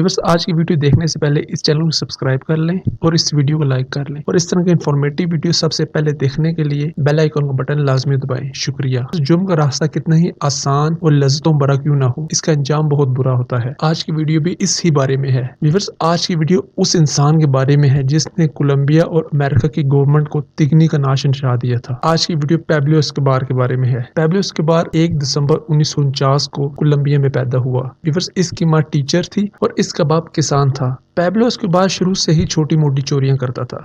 Viewers आज की video देखने से पहले इस चैनल को सब्सक्राइब कर लें और इस वीडियो को लाइक कर लें और इस तरह के इन्फॉर्मेटिव वीडियो सबसे पहले देखने के लिए बेल आइकन का बटन लाजमी दबाएं। शुक्रिया। जुर्म का रास्ता कितना ही आसान और लज्जतों भरा क्यों ना हो, इसका अंजाम बहुत बुरा होता है। आज की वीडियो भी इस ही बारे में है। व्यूअर्स आज की वीडियो उस इंसान के बारे में है जिसने कोलंबिया और अमेरिका की गवर्नमेंट को तिगनी का नाश निशान दिया था। आज की वीडियो पैब्लो एस्कोबार के बारे में है। पैब्लो एस्कोबार 1 दिसंबर 1949 को कोलंबिया में पैदा हुआ। व्यूअर्स इसकी माँ टीचर थी और इसका बाप किसान था। पैब्लो एस्कोबार शुरू से ही छोटी मोटी चोरियां करता था।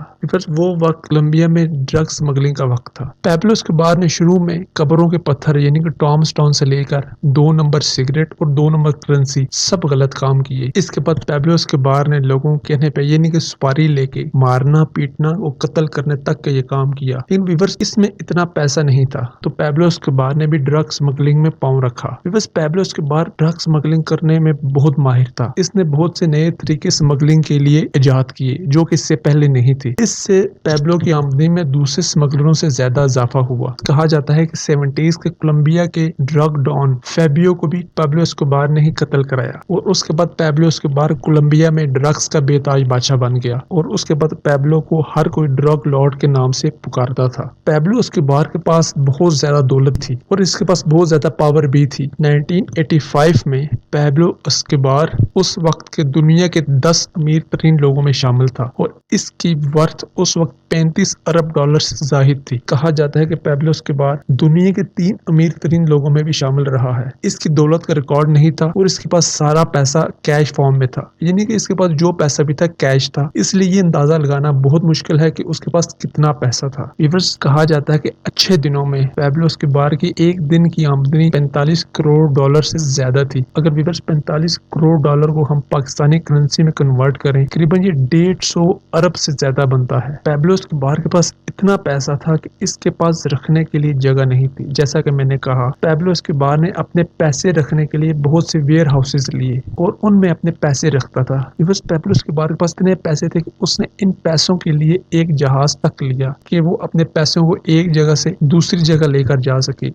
वो वक्त कोलंबिया में ड्रग स्मगलिंग का वक्त था। पैब्लो एस्कोबार ने शुरू में कब्रों के पत्थर यानी कि टॉमस्टोन से लेकर 2 नंबर सिगरेट और 2 नंबर करेंसी सब गलत काम किए। इसके बाद पैब्लो एस्कोबार ने लोगों के कहने पे यानी कि सुपारी लेके मारना, पीटना और कत्ल करने तक का ये काम किया। लेकिन व्यूअर्स इसमें इतना पैसा नहीं था तो पैब्लो एस्कोबार ने भी ड्रग स्मगलिंग में पांव रखा। Viewers Pablo Escobar drug smuggling करने में बहुत माहिर था। इसने बहुत से नए तरीके स्मगलिंग के लिए इजाद किए जो कि इससे पहले नहीं थे। इससे पैब्लो की आमदनी में दूसरे स्मगलरों से ज्यादा इजाफा हुआ। कहा जाता है कि 70s के कोलंबिया के ड्रग डॉन फेबियो को भी पैब्लो एस्कोबार ने ही कत्ल कराया और उसके बाद पैब्लो एस्कोबार कोलंबिया में ड्रग्स का बेताज बादशाह बन गया और उसके बाद पैब्लो को हर कोई ड्रग लॉर्ड के नाम से पुकारता था। पैब्लो एस्कोबार के पास बहुत ज्यादा दौलत थी और इसके पास बहुत ज्यादा पावर भी थी। 1985 में पैब्लो एस्कोबार उस वक्त के दुनिया के 10 अमीर तरीन लोगों में शामिल था और इसकी वर्थ उस वक्त 35 अरब डॉलर से जाहिद थी। कहा जाता है कि पैब्लो एस्कोबार दुनिया के 3 अमीर तरीन लोगों में भी शामिल रहा है। इसकी दौलत का रिकॉर्ड नहीं था और इसके पास सारा पैसा कैश फॉर्म में था, यानी कि इसके पास जो पैसा भी था कैश था। इसलिए ये अंदाजा लगाना बहुत मुश्किल है कि उसके पास कितना पैसा था। व्यूअर्स कहा जाता है कि अच्छे दिनों में पैब्लो एस्कोबार की एक दिन की आमदनी 45 करोड़ डॉलर से ज्यादा थी। अगर व्यूअर्स 45 करोड़ डॉलर को हम पाकिस्तानी करेंसी में कन्वर्ट करें तकरीबन ये 150 अरब से ज्यादा बनता है। पैब्लो एस्कोबार के पास इतना पैसा था कि इसके पास रखने के लिए जगह नहीं थी। जैसा कि मैंने कहा पैब्लो एस्कोबार ने अपने पैसे रखने के लिए बहुत से वेयर हाउसेज लिए और उनमें अपने पैसे रखता था। पैब्लो एस्कोबार के पास इतने पैसे थे कि उसने इन पैसों के लिए एक जहाज तक लिया कि वो अपने पैसों को एक जगह से दूसरी जगह लेकर जा सके।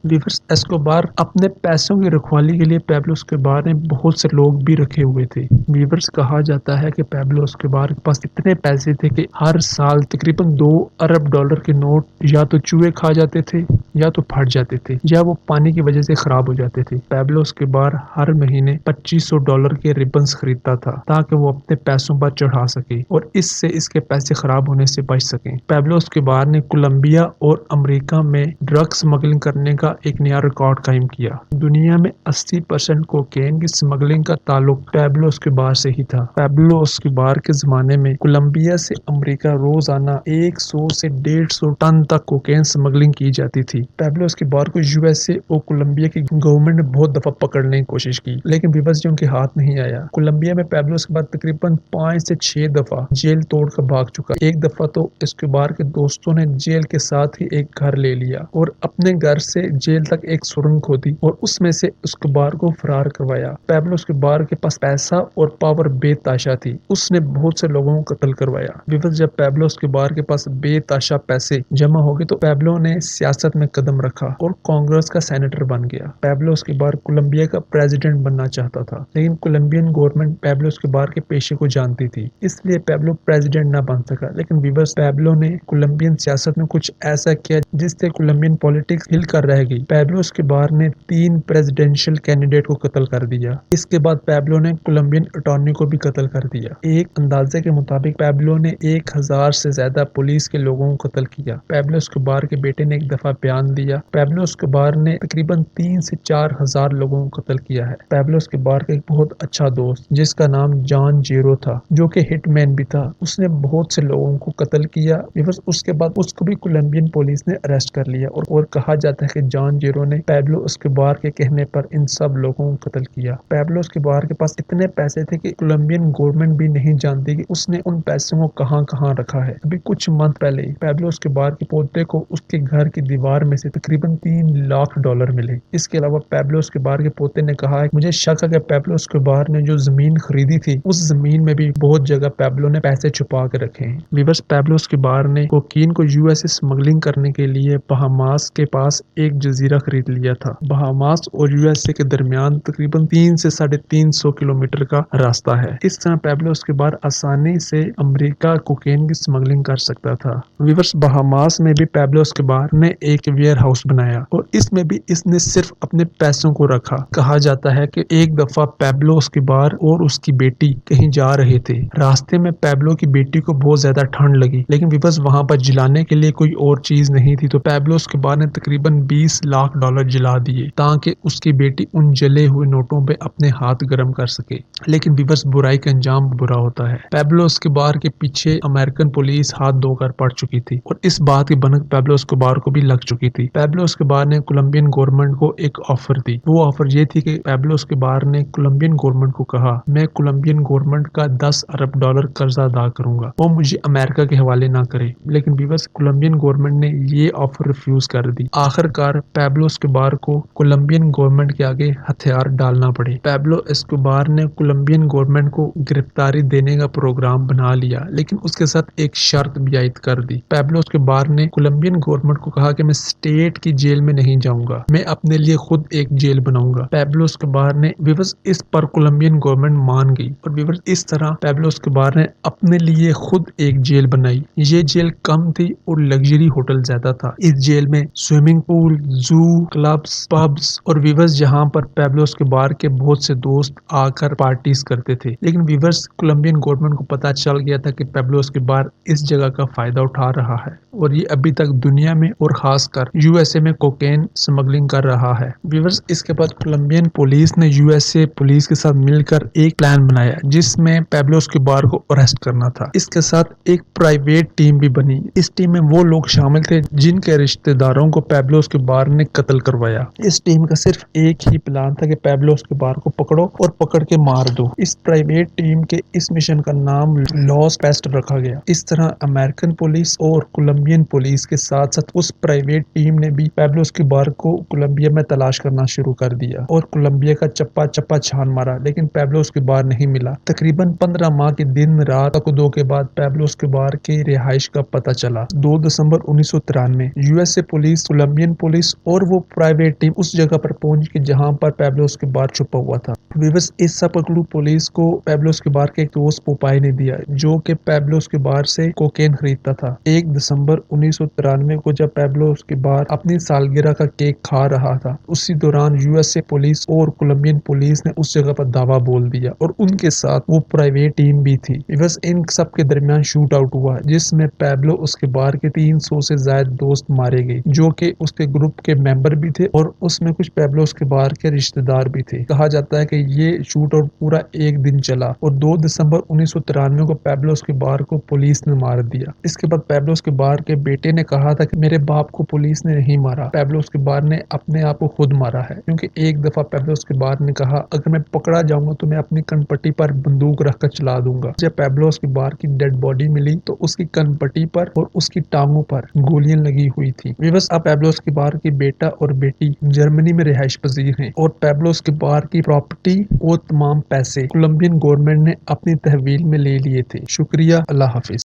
एस्कोबार अपने पैसों की रखवाली के लिए पैब्लो एस्कोबार ने बहुत से लोग भी रखे हुए थे। व्यूअर्स कहा जाता है कि पैब्लो एस्कोबार के पास इतने पैसे थे कि हर साल तकरीबन 2 अरब डॉलर के नोट या तो चूहे खा जाते थे या तो फट जाते थे या वो पानी की वजह से खराब हो जाते थे। पैब्लो एस्कोबार हर महीने 2500 डॉलर के रिबन्स खरीदता था ताकि वो अपने पैसों पर चढ़ा सके और इससे इसके पैसे खराब होने से बच सके। पैब्लो एस्कोबार ने कोलंबिया और अमेरिका में ड्रग स्मगलिंग करने का एक नया रिकॉर्ड कायम किया। दुनिया में 80% कोकेन की स्मगलिंग का ताल्लुक पैब्लो एस्कोबार से ही था। पैब्लो एस्कोबार के जमाने में कोलंबिया से अमेरिका रोजाना 100 से 150 टन तक कोकेन स्मगलिंग की जाती थी। पैब्लो एस्कोबार को यूएसए और कोलंबिया की गवर्नमेंट ने बहुत दफा पकड़ने की कोशिश की लेकिन विवश उनके हाथ नहीं आया। कोलंबिया में पैब्लो एस्कोबार तकरीबन 5 से 6 दफा जेल तोड़ कर भाग चुका। एक दफा तो एस्कोबार के दोस्तों ने जेल के साथ ही एक घर ले लिया और अपने घर से जेल तक एक सुरंग खोदी और उसमें से एस्कोबार को फरार करवाया। पैब्लो एस्कोबार के पास पैसा और पावर बेताशा थी। उसने बहुत से लोगों को कत्ल करवाया। विवश जब पैब्लो एस्कोबार के पास बेताशा पैसे जमा हो गए तो पैब्लो ने सियासत में कदम रखा और कांग्रेस का सेनेटर बन गया। पैब्लो एस्कोबार कोलंबिया का प्रेसिडेंट बनना चाहता था लेकिन कोलंबियन गवर्नमेंट पैब्लो एस्कोबार के पेशे को जानती थी, इसलिए पैब्लो प्रेसिडेंट न बन सका। लेकिन विवश पैब्लो ने कोलंबियन सियासत में कुछ ऐसा किया जिससे कोलंबियन पॉलिटिक्स हिल कर रह गई। पैब्लो एस्कोबार ने 3 प्रेसिडेंशियल कैंडिडेट को कत्ल कर दिया। इसके बाद पैब्लो ने कोलंबियन अटॉर्नी को भी कत्ल कर दिया। एक अंदाजे के मुताबिक पैब्लो ने 1000 से ज्यादा पुलिस के लोगों को कत्ल किया। पैब्लो एस्कोबार के बेटे ने एक दफा बयान दिया पैब्लो एस्कोबार ने तकरीबन 3 से 4 हजार लोगों को कत्ल किया है। पैब्लो एस्कोबार का एक बहुत अच्छा दोस्त जिसका नाम जॉन जेरो था जो कि हिटमैन भी था, उसने बहुत से लोगों को कत्ल किया। उसके बाद उसको भी कोलंबियन पुलिस ने अरेस्ट कर लिया और कहा जाता है कि जॉन जेरो ने पैब्लो एस्कोबार के कहने पर इन सब लोगों को कत्ल किया। पैब्लो एस्कोबार के पास इतने पैसे थे कि कोलंबियन गवर्नमेंट भी नहीं जानती कि उसने उन पैसों को कहां कहां रखा है। अभी कुछ मंथ पहले पैब्लो एस्कोबार के पोते को उसके घर की दीवार में से तकरीबन 3 लाख डॉलर मिले। इसके अलावा पैब्लो एस्कोबार के पोते ने कहा है मुझे शक है कि पैब्लो एस्कोबार ने जो जमीन खरीदी थी उस जमीन में भी बहुत जगह पैब्लो ने पैसे छुपा के रखे हैं। व्यूअर्स पैब्लो एस्कोबार ने कोकीन को यूएसए स्मगलिंग करने के लिए बहामास के पास एक जजीरा खरीद लिया था। बहामास और यूएसए के दरमियान तकरीबन 3 से 350 किलोमीटर का راستہ ہے۔ اس طرح پیبلو اسکوبار آسانی سے امریکہ کوکین کی سمگلنگ کر سکتا تھا۔ ویورس، بہاماس میں بھی پیبلو اسکوبار نے ایک ویئر ہاؤس بنایا اور اس میں بھی اس نے صرف اپنے پیسوں کو رکھا۔ کہا جاتا ہے کہ ایک دفعہ پیبلو اسکوبار اور اس کی بیٹی کہیں جا رہے تھے۔ راستے میں پیبلو کی بیٹی کو بہت زیادہ ٹھنڈ لگی، لیکن ویورس وہاں پر جلانے کے لیے کوئی اور چیز نہیں تھی، تو پیبلو اسکوبار نے تقریباً $20 لاکھ جلا دیے تاکہ اس کی بیٹی ان جلے ہوئے نوٹوں پہ اپنے ہاتھ گرم کر سکے۔ لیکن ویورس، برائی کا انجام برا ہوتا ہے۔ پیبلو اسکوبار کے پیچھے امریکن پولیس ہاتھ دھو کر پڑ چکی تھی اور اس بات کی بھنک پیبلو اسکوبار کو بھی لگ چکی تھی۔ پیبلو اسکوبار نے کولمبین گورنمنٹ کو ایک آفر دی۔ وہ آفر یہ تھی کہ پیبلو اسکوبار نے کولمبین گورنمنٹ کو کہا، میں کولمبین گورنمنٹ کا $10 ارب قرضہ ادا کروں گا، وہ مجھے امریکہ کے حوالے نہ کرے۔ لیکن ویورس، کولمبین گورنمنٹ نے یہ آفر ریفیوز کر دی۔ آخر کار پیبلو اسکوبار کو کولمبین گورنمنٹ کے آگے ہتھیار ڈالنا پڑے۔ پیبلو اسکوبار نے کولمبین گورنمنٹ کو گرفتاری دینے کا پروگرام بنا لیا، لیکن اس کے ساتھ ایک شرط بھی عائد کر دی۔ پیبلو اسکوبار نے کولمبین گورنمنٹ کو کہا کہ میں اسٹیٹ کی جیل میں نہیں جاؤں گا، میں اپنے لیے خود ایک جیل بناؤں گا۔ پیبلو اسکوبار نے ویورس اس پر کولمبین گورنمنٹ مان گئی اور ویورس اس طرح پیبلو اسکوبار نے اپنے لیے خود ایک جیل بنائی۔ یہ جیل کم تھی اور لگژری ہوٹل زیادہ تھا۔ اس جیل میں سوئمنگ پول، زو، کلبز، پبز اور ویورس جہاں پر پیبلو اسکوبار کے بہت سے دوست آ کر پارٹیز کرتے تھے۔ لیکن ویورس، کولمبین گورنمنٹ کو پتا چل گیا تھا کہ پیبلو اسکوبار اس جگہ کا فائدہ اٹھا رہا ہے اور یہ ابھی تک دنیا میں اور خاص کر USA میں کوکین سمگلنگ کر رہا ہے۔ ویورس، اس کے بعد کولمبین پولیس نے USA پولیس کے ساتھ مل کر ایک پلان بنایا جس میں پیبلو اسکوبار کو اریسٹ کرنا تھا۔ اس کے ساتھ ایک پرائیویٹ ٹیم بھی بنی۔ اس ٹیم میں وہ لوگ شامل تھے جن کے رشتہ داروں کو پیبلو اسکوبار نے قتل کروایا۔ اس ٹیم کا صرف ایک ہی پلان تھا کہ پیبلو اسکوبار کو پکڑو اور پکڑ کے مار دو۔ اس پرائیویٹ ٹیم کے اس مشن کا نام لاس پیسٹ رکھا گیا۔ اس طرح امریکن پولیس اور کولمبین پولیس کے ساتھ ساتھ اس پرائیویٹ ٹیم نے بھی پیبلو اسکوبار کو کولمبیا میں تلاش کرنا شروع کر دیا اور کولمبیا کا چپا چپا چھان مارا، لیکن پیبلو اسکوبار نہیں ملا۔ تقریباً 15 ماہ کے دن رات تکدو کے بعد پیبلو اسکوبار کی رہائش کا پتہ چلا۔ 2 دسمبر 1993 USA پولیس، کولمبین پولیس اور وہ پرائیویٹ ٹیم اس جگہ پر پہنچ گئی جہاں پر پیبلو اسکوبار چھپا ہوا تھا۔ ویورس، اس سب پکڑو پولیس کو پیبلو اسکوبار کے ایک دوست پوپائے نے دیا جو کہ پیبلو اسکوبار سے کوکین خریدتا تھا۔ 1 دسمبر 1993 کو جب پیبلو اسکوبار اپنی سالگرہ کا کیک کھا رہا تھا، اسی دوران USA پولیس اور کولمبین پولیس نے اس جگہ پر دعویٰ بول دیا اور ان کے ساتھ وہ پرائیویٹ ٹیم بھی تھی۔ بس ان سب کے درمیان شوٹ آؤٹ ہوا جس میں پیبلو اسکوبار کے 300 سے زائد دوست مارے گئے جو کہ اس کے گروپ کے ممبر بھی تھے اور اس میں کچھ پیبلو اسکوبار کے رشتہ دار بھی تھے۔ کہا جاتا ہے کہ یہ شوٹ آؤٹ پورا ایک دن چلا اور 2 دسمبر 1993 کو پیبلو اسکوبار کو پولیس نے مار دیا۔ اس کے بعد پیبلو اسکوبار کے بیٹے نے کہا تھا کہ میرے باپ کو پولیس نے نہیں مارا، پیبلو اسکوبار نے اپنے آپ کو خود مارا ہے، کیونکہ ایک دفعہ پیبلو اسکوبار نے کہا اگر میں پکڑا جاؤں گا تو میں اپنی کن پٹی پر بندوق رکھ کر چلا دوں گا۔ جب پیبلو اسکوبار کی ڈیڈ باڈی ملی تو اس کی کن پٹی پر اور اس کی ٹانگوں پر گولیاں لگی ہوئی تھی۔ ویورس، اب پیبلو اسکوبار کے بیٹا اور بیٹی جرمنی میں رہائش پذیر ہیں اور پیبلو اسکوبار کی پراپرٹی اور تمام پیسے کولمبین گورنمنٹ نے اپنی تحویل میں لے لیے تھے۔ شکریہ، اللہ حافظ۔